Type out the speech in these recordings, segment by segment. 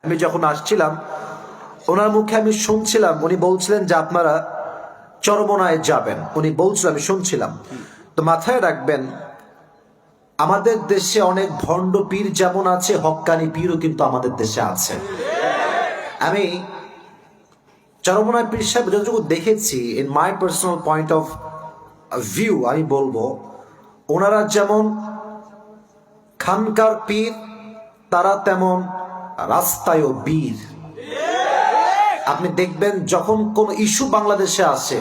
আমি যখন আসছিলাম ওনার মুখে আমি শুনছিলাম, উনি বলছিলেন যে আপনারা চরমোনায় যাবেন, উনি বলছিলেন, আমি শুনছিলাম। তো মাথায় রাখবেন, আমাদের দেশে অনেক ভণ্ড পীর যেমন আছে, হক্কানি পীরও কিন্তু আমাদের দেশে আছে। আমি চরমোনায় পীর সাহেব যতটুকু দেখেছি, in my personal point of view, আমি বলবো ওনারা যেমন খানকার পীর, তারা তেমন রাস্তায়ও বীর। আপনি দেখবেন যখন কোন ইস্যু বাংলাদেশে আসে,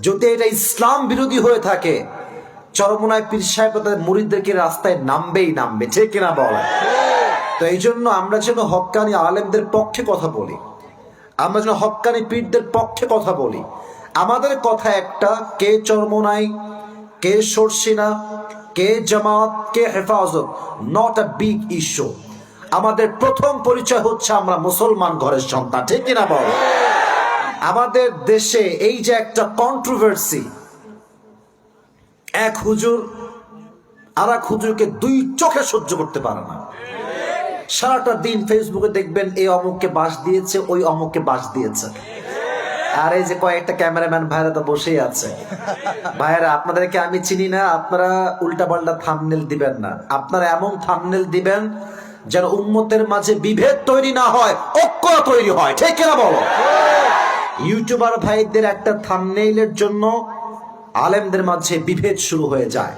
যদি এটা ইসলাম বিরোধী হয়ে থাকে, চরমোনায় পীর সাহেব তাদের মুরিদদেরকে রাস্তায় নামবে, ঠিক কিনা বলে? তো এই জন্য আমরা যেন হক্কানি আলেমদের পক্ষে কথা বলি, আমরা যেন হক্কানি পীরদের পক্ষে কথা বলি। আমাদের কথা একটা, কে চরমোনাই, কে সরসিনা, কে জামাত, কে হেফাজত, নট আ বিগ ইস্যু। আমাদের প্রথম পরিচয় হচ্ছে আমরা মুসলমান ঘরের সন্তান, ঠিক কিনা বল? আমাদের দেশে এই যে একটা কন্ট্রোভার্সি, এক হুজুর আর এক হুজুরকে দুই চোখে সহ্য করতে পারে না। সারাটা দিন ফেসবুকে দেখবেন এই অমুককে বাস দিয়েছে, ওই অমুককে বাস দিয়েছে। আর এই যে কয়েকটা ক্যামেরাম্যান ভাইরা তো বসেই আছে। ভাইরা, আপনাদেরকে আমি চিনি না, আপনারা উল্টা পাল্টা থাম্বনেল দিবেন না। আপনারা এমন থাম্বনেল দিবেন যেন উম্মতের মাঝে বিভেদ তৈরি না হয়, ঐক্য তৈরি হয়, ঠিক কিনা বলো? ইউটিউবার ভাইদের একটা থাম্বনেইলের জন্য আলেমদের মাঝে বিভেদ শুরু হয়ে যায়।